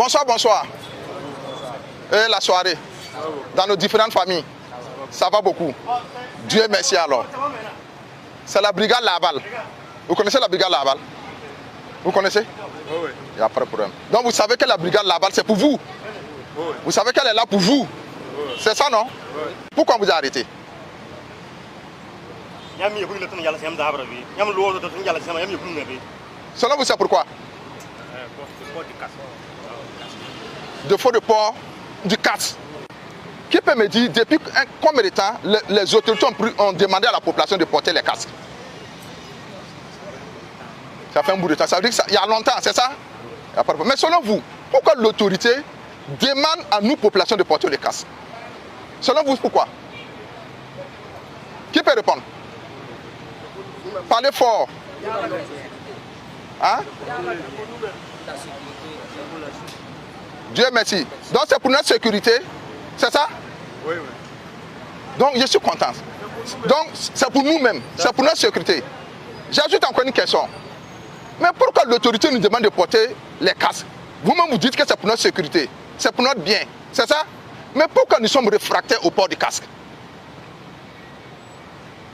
Bonsoir, bonsoir. Et la soirée, dans nos différentes familles, ça va beaucoup. Dieu merci alors. C'est la brigade Laval. Vous connaissez la brigade Laval? Vous connaissez? Oui. Il n'y a pas de problème. Donc vous savez que la brigade Laval, c'est pour vous. Oui. Vous savez qu'elle est là pour vous. Oui. C'est ça, non? Oui. Pourquoi vous avez arrêté? Selon vous, c'est pourquoi? De faux de port du casse. Qui peut me dire, depuis combien de temps les autorités ont demandé à la population de porter les casques? Ça fait un bout de temps. Ça veut dire qu'il y a longtemps, c'est ça? Mais selon vous, pourquoi l'autorité demande à nous, population, de porter les casques? Selon vous, pourquoi? Qui peut répondre? Parlez fort. Hein? Dieu merci. Donc c'est pour notre sécurité, c'est ça? Oui, oui. Donc je suis content. Donc c'est pour nous-mêmes, c'est pour notre sécurité. J'ajoute encore une question. Mais pourquoi l'autorité nous demande de porter les casques? Vous-même vous dites que c'est pour notre sécurité, c'est pour notre bien, c'est ça? Mais pourquoi nous sommes réfractaires au port du casque?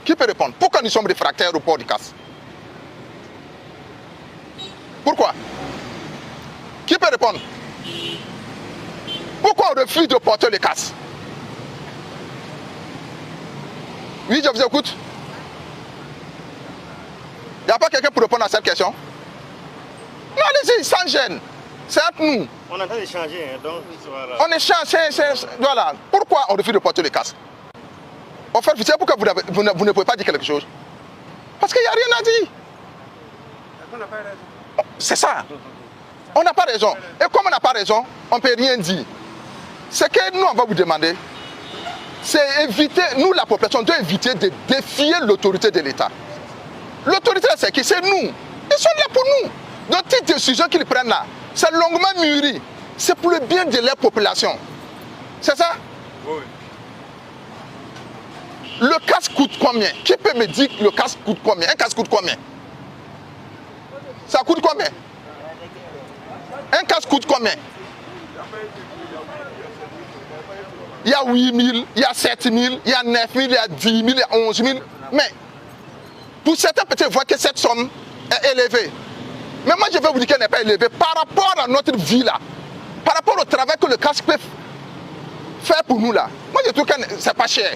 Qui peut répondre? Pourquoi nous sommes réfractaires au port du casque? Pourquoi? Qui peut répondre? Pourquoi on refuse de porter les casques? Oui, je vous écoute. Il n'y a pas quelqu'un pour répondre à cette question? Non, allez-y, sans gêne. C'est entre nous. On est en train d'échanger, donc voilà. On échange, voilà. Pourquoi on refuse de porter les casques? En fait, vous savez pourquoi vous ne pouvez pas dire quelque chose? Parce qu'il n'y a rien à dire. On n'a pas raison. C'est ça. On n'a pas raison. Et comme on n'a pas raison, on ne peut rien dire. Ce que nous, on va vous demander, c'est éviter, nous, la population, doit éviter de défier l'autorité de l'État. L'autorité, c'est qui? C'est nous. Ils sont là pour nous. Donc, toutes les décisions qu'ils prennent là, c'est longuement mûri. C'est pour le bien de leur population. C'est ça? Oui. Le casque coûte combien? Qui peut me dire que le casque coûte combien? Un casque coûte combien? Ça coûte combien? Un casque coûte combien? Il y a 8 000, il y a 7 000, il y a 9 000, il y a 10 000, il y a 11 000. Mais pour certains, peut-être voir que cette somme est élevée. Mais moi, je vais vous dire qu'elle n'est pas élevée par rapport à notre vie là. Par rapport au travail que le casque peut faire pour nous là. Moi, je trouve que c'est pas cher.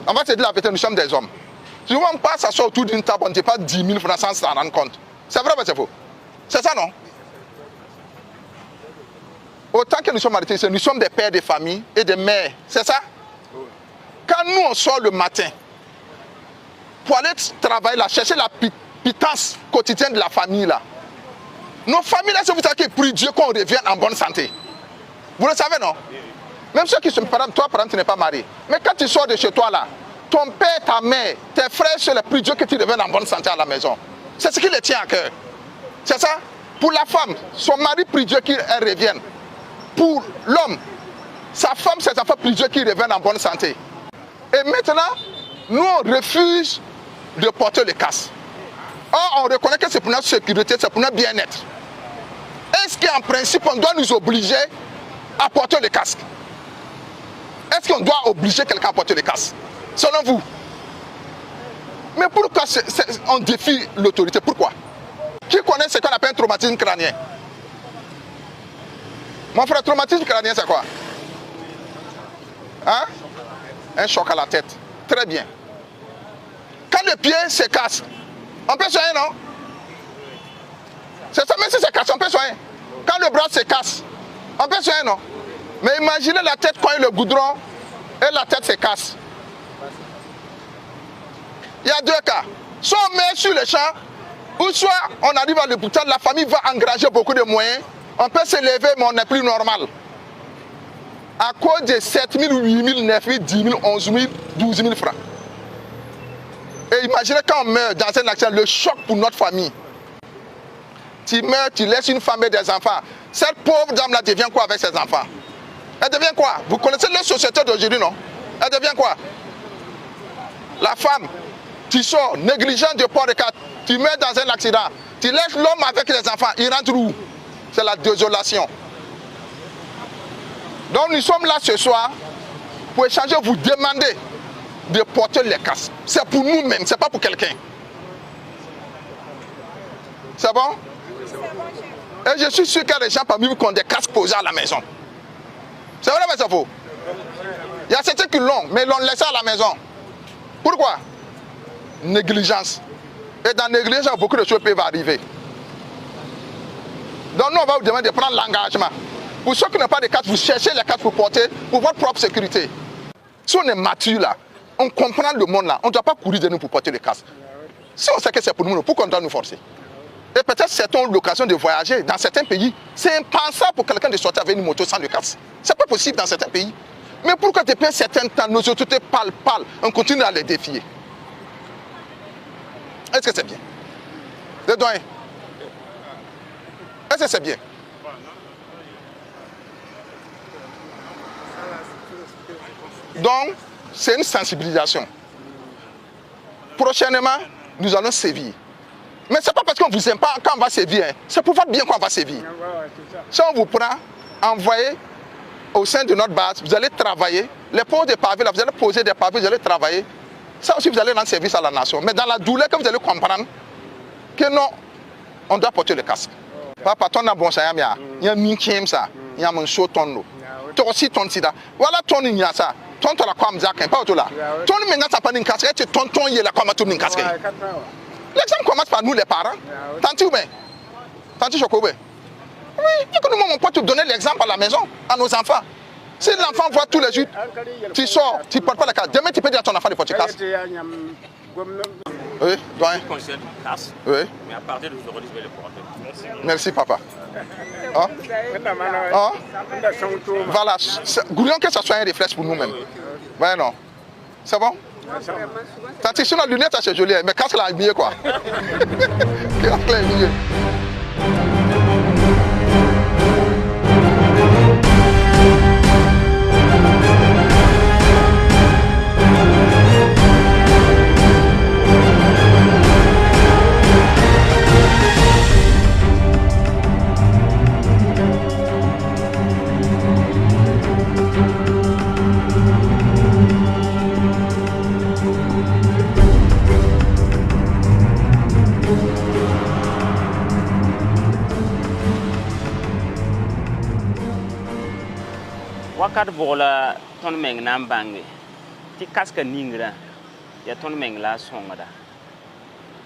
On va se dire la vérité, nous sommes des hommes. Si on passe à ça autour d'une table, on ne dit pas 10 000 francs sans s'en rendre compte. C'est vrai ou c'est faux? C'est ça, non? Autant que nous sommes arrêtés, nous sommes des pères de famille et des mères. C'est ça? Quand nous, on sort le matin pour aller travailler là, chercher la pitance quotidienne de la famille là. Nos familles là, c'est vous savez qu'ils prient Dieu qu'on revienne en bonne santé. Vous le savez, non? Même ceux qui sont parents, toi, par exemple, tu n'es pas marié. Mais quand tu sors de chez toi là, ton père, ta mère, tes frères, c'est le prix Dieu que tu reviennes en bonne santé à la maison. C'est ce qui les tient à cœur. C'est ça? Pour la femme, son mari prie Dieu qu'elle revienne. Pour l'homme, sa femme, ses enfants prient Dieu qu'ils reviennent en bonne santé. Et maintenant, nous, on refuse de porter le casque. Or, on reconnaît que c'est pour notre sécurité, c'est pour notre bien-être. Est-ce qu'en principe, on doit nous obliger à porter le casque? Est-ce qu'on doit obliger quelqu'un à porter le casque? Selon vous? Mais pourquoi on défie l'autorité? Pourquoi? Qui connaît ce qu'on appelle un traumatisme crânien? Mon frère, traumatisme crânien, c'est quoi? Hein? Un choc à la tête. Très bien. Quand le pied se casse, on peut soigner, non? C'est ça, même si c'est cassé, on peut soigner. Quand le bras se casse, on peut soigner, non? Mais imaginez la tête cogne le goudron et la tête se casse. Il y a deux cas. Soit on met sur le champ, ou soit on arrive à l'hôpital, la famille va engager beaucoup de moyens. On peut se lever, mais on n'est plus normal. À cause de 7 000, 8 000, 9 000, 10 000, 11 000, 12 000 francs. Et imaginez quand on meurt dans un accident, le choc pour notre famille. Tu meurs, tu laisses une femme et des enfants. Cette pauvre dame-là devient quoi avec ses enfants? Elle devient quoi? Vous connaissez la société d'aujourd'hui, non? Elle devient quoi? La femme, tu sors, négligent de port de carte, tu meurs dans un accident, tu laisses l'homme avec les enfants, il rentre où? C'est la désolation. Donc nous sommes là ce soir pour échanger, vous demander de porter les casques. C'est pour nous-mêmes, c'est pas pour quelqu'un. C'est bon? Et je suis sûr qu'il y a des gens parmi vous qui ont des casques posés à la maison. C'est vrai, mais c'est faux. Il y a certains qui l'ont, mais ils l'ont laissé à la maison. Pourquoi? Négligence. Et dans la négligence, beaucoup de choses peuvent arriver. Donc nous, on va vous demander de prendre l'engagement. Pour ceux qui n'ont pas de casque, vous cherchez les casques pour porter pour votre propre sécurité. Si on est mature là, on comprend le monde là, on ne doit pas courir de nous pour porter le casque. Si on sait que c'est pour nous, pourquoi on doit nous forcer? Et peut-être certains ont l'occasion de voyager dans certains pays. C'est impensable pour quelqu'un de sortir avec une moto sans le casque. C'est pas possible dans certains pays. Mais pourquoi depuis un certain temps, nos autorités parlent, on continue à les défier? Est-ce que c'est bien? Les doyens? Est-ce que c'est bien? Donc, c'est une sensibilisation. Prochainement, nous allons sévir. Mais ce n'est pas parce qu'on ne vous aime pas quand on va sévir. Hein. C'est pour votre bien qu'on va sévir. Si on vous prend, envoyé au sein de notre base, vous allez travailler. Les poses des pavés, là, vous allez poser des pavés, vous allez travailler. Ça aussi, vous allez rendre service à la nation. Mais dans la douleur que vous allez comprendre que non, on doit porter le casque. Papa, ton a bon ça, il y a un minchim ça, il y a un chaud ton. Toi aussi, ton sida. Voilà ton il y a ça. Ton la comme Zach, pas autour là. Ton maintenant, ça pas une casquette, tu ton il est là comme tout une casquette. L'exemple commence par nous, les parents. Tanti ou bien? Tanti Chokobe? Oui, que nous, on peut te donner l'exemple à la maison, à nos enfants. Si l'enfant voit tous les jours, tu sors, tu ne portes pas la casque. Demain, tu peux dire à ton enfant de porter la casque. Oui, doyen. Oui. Mais à partir de aujourd'hui, je vais le porter. Merci, papa. Hein? Hein? Voilà, goulions que ça soit un réflexe pour nous-mêmes. Ouais, non. C'est bon? Tanti, sur la lunette, c'est joli, mais casque là, mieux quoi. Casque là, mieux. Wakat bola ton meng nam bangi ti kaska ningra ya ton meng la songada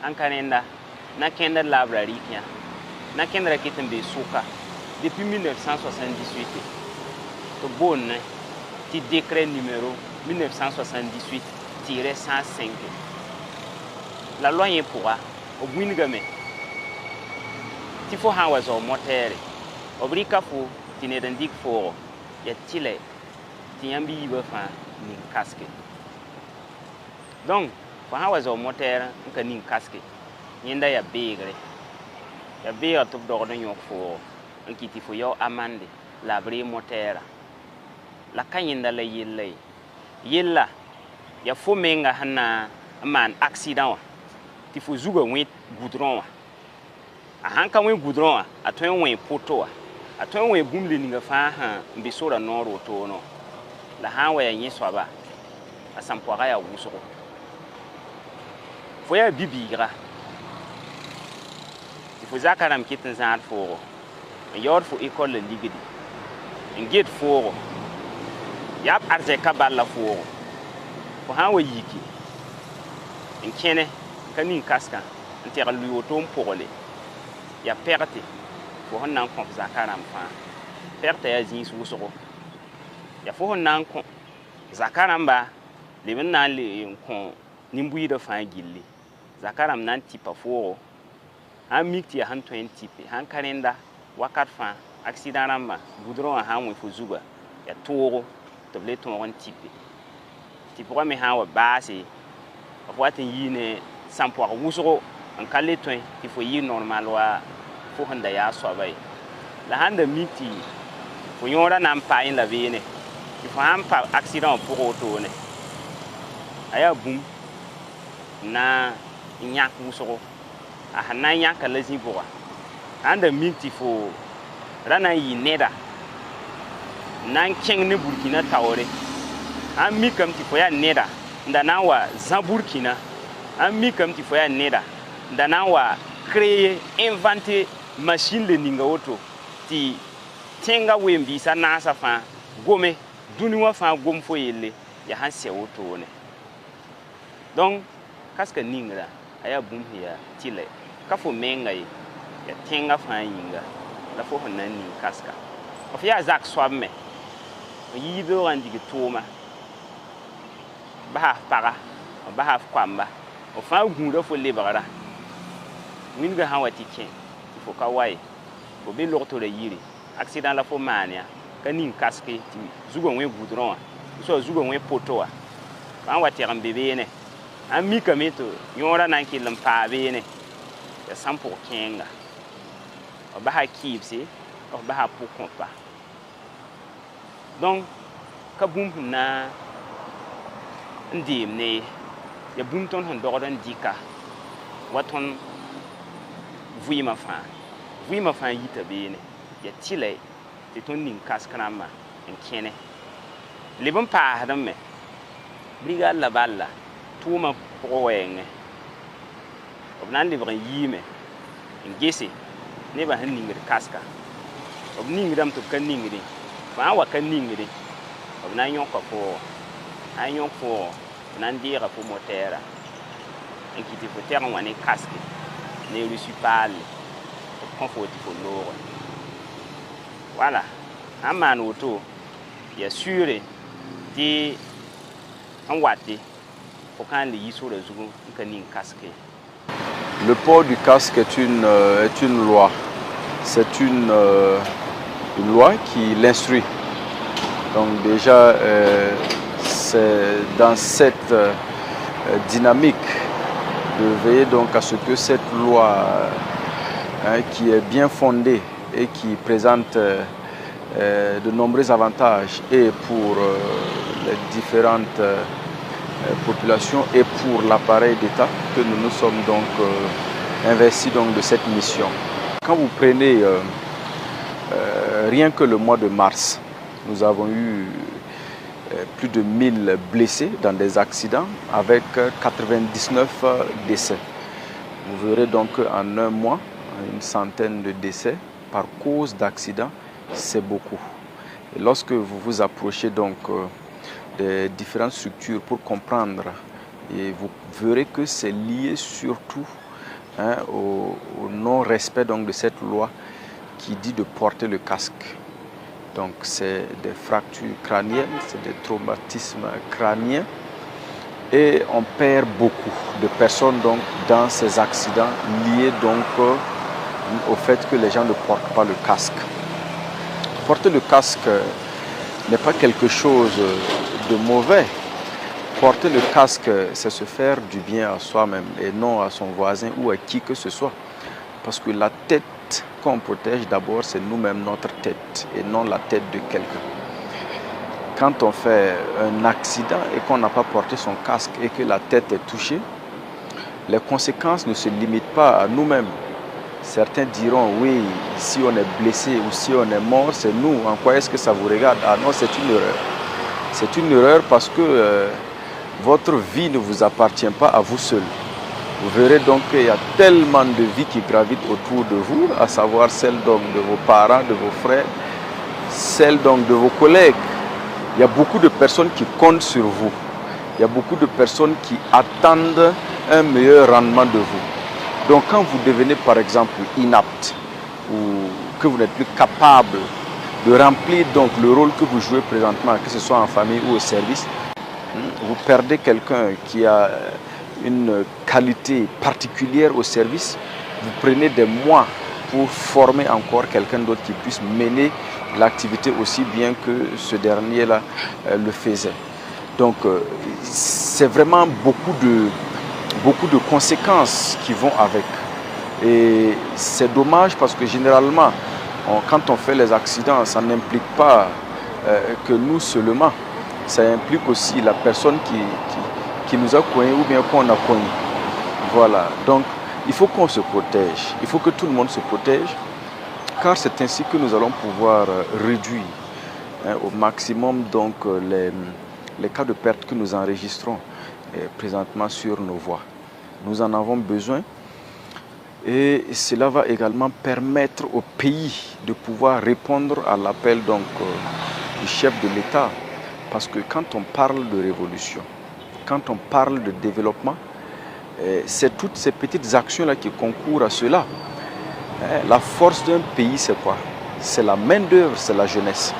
an kanenda na kenda library kya na kenda kitembe suka depuis 1978 to bonne ti décret numéro 1978-105 la loi est pour au gwingame ti fo ha wazo motere obrika fu ti ne dandik fo ya tile ti yambi ba fa nin casque donc fa ha wazo moteur nka nin casque yinda ya begre to do do nyok fo nki ti fo yo amande la bre moteur la kanyinda la yilla ya fo menga hana man accident wa ti fo zuga wi goudron wa a hanka wi goudron wa atwen wi poto wa atwen we bumle ninga fa ha mbisora noro to no la ha wa yin swaba asampwa ya wuso fo ya bibigra il faut zakaram kitin zan fo yor fo école ligidi ngit fo yap arze kaballa fo ha wa yiki nkene kanin kaska ntere luyo to mpole ya perte fo hon nan kon zakaram fa perte ya zin suso ya fo hon nan kon zakaram ba le men nan le kon nimbui de fa gilli zakaram nan tipa fo han mikti han 20 tipe han kanenda wakat fa accident ramba goudron ha mo fo zuba ya toro to le ton on tipe tipo me ha wa base watin yine sampo wuso en kaleton il faut y normal wa fo handa ya sobai la handa miti fo yora nan pa in la vene il faut un pa accident pour auto ne aya boum na nyak muso a hana nyak la ziboa handa miti fo rana yi neda nan keng ne Burkina Taoré an mi kam ti fo ya neda ndana wa Zan Burkina an mi kam ti fo ya neda ndana wa créer inventer machine le ninga woto ti tenga wembi sa nasa fa gome duni wa fa gom fo yelle ya han se woto ne donc kaska ningra aya bum ya tile ka fo menga ya tenga fa yinga la fo honan nin kaska of ya zak swabme yi do andi ki toma ba para ba kwamba o fa gunda fo lebara min ga hawati ken fo ka wai bo be lokto le yiri accident la fo mania ka nin kaske ti zugo we goudron so zugo we poto ba wati ram bebe ne an mi kameto yora nan kilam pa be ne ya sampo kenga o ba ha kipsi o ba ha pour compas donc ka bum na ndim ne ya bum ton hon doran dika waton vuima fa yita bene ya tile ti ton nin kaskrama en kene le bon pa hadam me briga la balla tuma proenge obnan le brin yime en gese ne ba han ningir kaska ob ningidam to kan ningiri ba wa kan ningiri obnan yon ko fo an yon fo nan dira fo motera en kiti fo terre wane kaske ne le supal confort fo loro voilà un man auto bien sûr di en wati pour quand les sur le zoom kanin casque. Le port du casque est une loi. C'est une loi qui l'instruit. Donc déjà, c'est dans cette dynamique de veiller donc à ce que cette loi qui est bien fondée et qui présente de nombreux avantages et pour les différentes populations et pour l'appareil d'État que nous nous sommes donc investis donc de cette mission. Quand vous prenez rien que le mois de mars, nous avons eu plus de 1000 blessés dans des accidents avec 99 décès. Vous verrez donc en un mois une centaine de décès par cause d'accidents, c'est beaucoup. Et lorsque vous vous approchez donc des différentes structures pour comprendre, et vous verrez que c'est lié surtout au non-respect donc de cette loi qui dit de porter le casque. Donc c'est des fractures crâniennes, c'est des traumatismes crâniens et on perd beaucoup de personnes donc dans ces accidents liés donc au fait que les gens ne portent pas le casque. Porter le casque n'est pas quelque chose de mauvais. Porter le casque, c'est se faire du bien à soi-même et non à son voisin ou à qui que ce soit. Parce que la tête qu'on protège d'abord, c'est nous-mêmes, notre tête, et non la tête de quelqu'un. Quand on fait un accident et qu'on n'a pas porté son casque et que la tête est touchée, les conséquences ne se limitent pas à nous-mêmes. Certains diront, oui, si on est blessé ou si on est mort, c'est nous. En quoi est-ce que ça vous regarde? Ah non, c'est une erreur. C'est une erreur parce que votre vie ne vous appartient pas à vous seul. Vous verrez donc qu'il y a tellement de vies qui gravitent autour de vous, à savoir celle donc de vos parents, de vos frères, celle donc de vos collègues. Il y a beaucoup de personnes qui comptent sur vous. Il y a beaucoup de personnes qui attendent un meilleur rendement de vous. Donc quand vous devenez par exemple inapte ou que vous n'êtes plus capable de remplir donc le rôle que vous jouez présentement, que ce soit en famille ou au service, vous perdez quelqu'un qui a une qualité particulière au service, vous prenez des mois pour former encore quelqu'un d'autre qui puisse mener l'activité aussi bien que ce dernier-là le faisait. Donc c'est vraiment beaucoup de conséquences qui vont avec. Et c'est dommage parce que généralement, quand on fait les accidents, ça n'implique pas que nous seulement. Ça implique aussi la personne qui nous a cogné ou bien qu'on a cogné. Voilà. Donc, il faut qu'on se protège. Il faut que tout le monde se protège. car c'est ainsi que nous allons pouvoir réduire au maximum donc, les cas de perte que nous enregistrons présentement sur nos voies. Nous en avons besoin et cela va également permettre au pays de pouvoir répondre à l'appel du chef de l'État. Parce que quand on parle de révolution, quand on parle de développement, c'est toutes ces petites actions-là qui concourent à cela. La force d'un pays, c'est quoi? C'est la main-d'œuvre, c'est la jeunesse.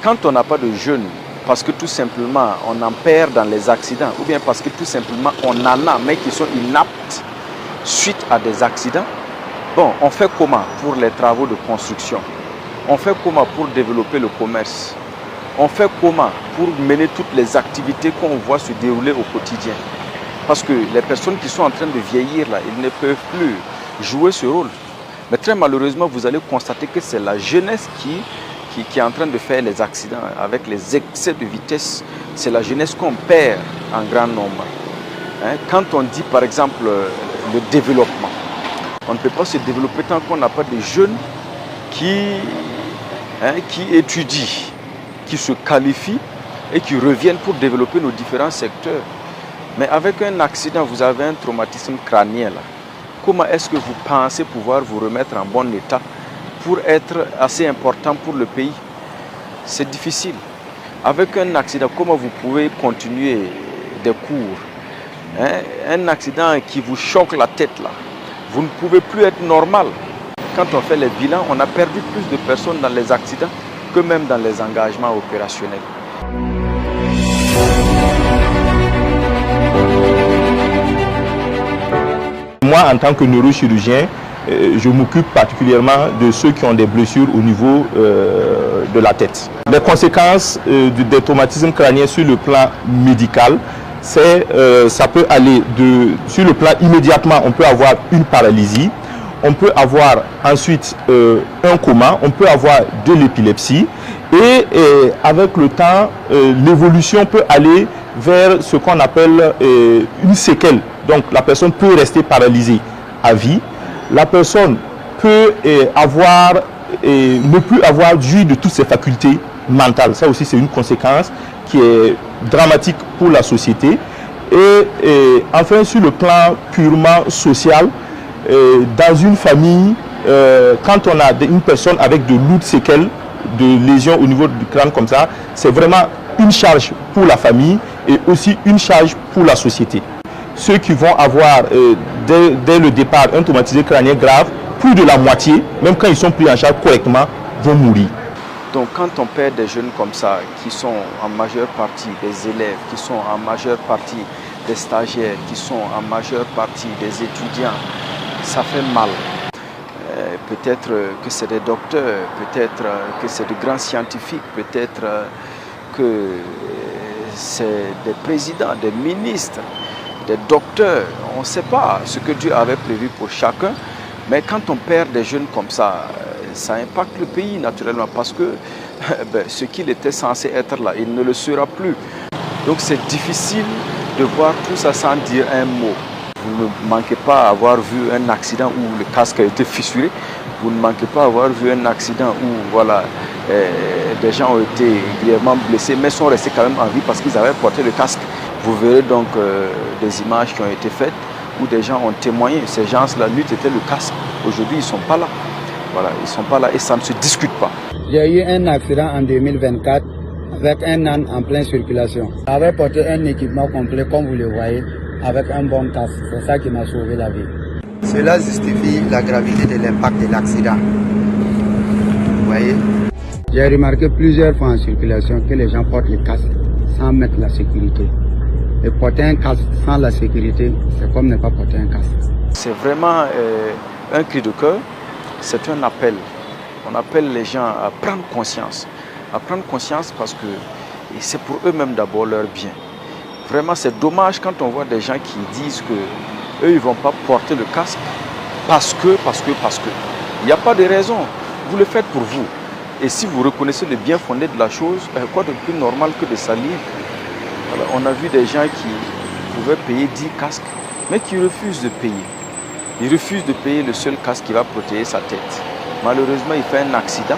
Quand on n'a pas de jeunes, parce que tout simplement on en perd dans les accidents, ou bien parce que tout simplement on en a, mais qui sont inaptes suite à des accidents, bon, on fait comment pour les travaux de construction? On fait comment pour développer le commerce? On fait comment pour mener toutes les activités qu'on voit se dérouler au quotidien? Parce que les personnes qui sont en train de vieillir, là, ils ne peuvent plus jouer ce rôle. Mais très malheureusement, vous allez constater que c'est la jeunesse qui est en train de faire les accidents avec les excès de vitesse. C'est la jeunesse qu'on perd en grand nombre. Quand on dit par exemple le développement, on ne peut pas se développer tant qu'on n'a pas de jeunes qui étudient, qui se qualifient et qui reviennent pour développer nos différents secteurs. Mais avec un accident, vous avez un traumatisme crânien là. Comment est-ce que vous pensez pouvoir vous remettre en bon état pour être assez important pour le pays? C'est difficile. Avec un accident, comment vous pouvez continuer des cours? Un accident qui vous choque la tête là, vous ne pouvez plus être normal. Quand on fait les bilans, on a perdu plus de personnes dans les accidents que même dans les engagements opérationnels. Moi, en tant que neurochirurgien, je m'occupe particulièrement de ceux qui ont des blessures au niveau de la tête. Les conséquences des traumatismes crâniens sur le plan médical, ça peut aller sur le plan immédiatement, on peut avoir une paralysie, on peut avoir ensuite un coma, on peut avoir de l'épilepsie et avec le temps, l'évolution peut aller vers ce qu'on appelle une séquelle. Donc la personne peut rester paralysée à vie. La personne peut ne plus avoir jouir de toutes ses facultés mentales. Ça aussi c'est une conséquence qui est dramatique pour la société. Et enfin sur le plan purement social, dans une famille, quand on a une personne avec de lourdes séquelles, de lésions au niveau du crâne comme ça, c'est vraiment une charge pour la famille et aussi une charge pour la société. Ceux qui vont avoir dès le départ un traumatisme crânien grave, plus de la moitié, même quand ils sont pris en charge correctement, vont mourir. Donc quand on perd des jeunes comme ça, qui sont en majeure partie des élèves, qui sont en majeure partie des stagiaires, qui sont en majeure partie des étudiants, ça fait mal. Peut-être que c'est des docteurs, peut-être que c'est de grands scientifiques, peut-être que c'est des présidents, des ministres, des docteurs. On ne sait pas ce que Dieu avait prévu pour chacun. Mais quand on perd des jeunes comme ça impacte le pays naturellement parce que ce qu'il était censé être là, il ne le sera plus. Donc c'est difficile de voir tout ça sans dire un mot. Vous ne manquez pas avoir vu un accident où le casque a été fissuré. Vous ne manquez pas avoir vu un accident où voilà, des gens ont été grièvement blessés mais sont restés quand même en vie parce qu'ils avaient porté le casque. Vous verrez donc des images qui ont été faites où des gens ont témoigné. Ces gens-là, lui, était le casque. Aujourd'hui, ils ne sont pas là. Voilà, ils ne sont pas là et ça ne se discute pas. J'ai eu un accident en 2024 avec un âne en pleine circulation. J'avais porté un équipement complet, comme vous le voyez, avec un bon casque. C'est ça qui m'a sauvé la vie. Cela justifie la gravité de l'impact de l'accident. Vous voyez? J'ai remarqué plusieurs fois en circulation que les gens portent le casque sans mettre la sécurité. Et porter un casque sans la sécurité, c'est comme ne pas porter un casque. C'est vraiment un cri de cœur, c'est un appel. On appelle les gens à prendre conscience. À prendre conscience parce que c'est pour eux-mêmes d'abord leur bien. Vraiment, c'est dommage quand on voit des gens qui disent qu'eux, ils ne vont pas porter le casque parce que. Il n'y a pas de raison. Vous le faites pour vous. Et si vous reconnaissez le bien fondé de la chose, quoi de plus normal que de salir? Voilà, on a vu des gens qui pouvaient payer 10 casques, mais qui refusent de payer. Ils refusent de payer le seul casque qui va protéger sa tête. Malheureusement, il fait un accident.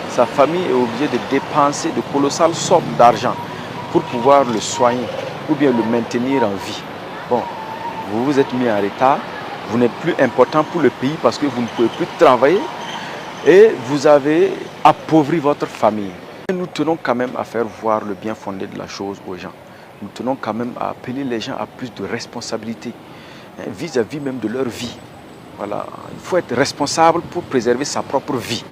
Sa famille est obligée de dépenser de colossales sommes d'argent pour pouvoir le soigner ou bien le maintenir en vie. Bon, vous vous êtes mis en retard, vous n'êtes plus important pour le pays parce que vous ne pouvez plus travailler et vous avez appauvri votre famille. Nous tenons quand même à faire voir le bien fondé de la chose aux gens. Nous tenons quand même à appeler les gens à plus de responsabilité vis-à-vis même de leur vie. Voilà, il faut être responsable pour préserver sa propre vie.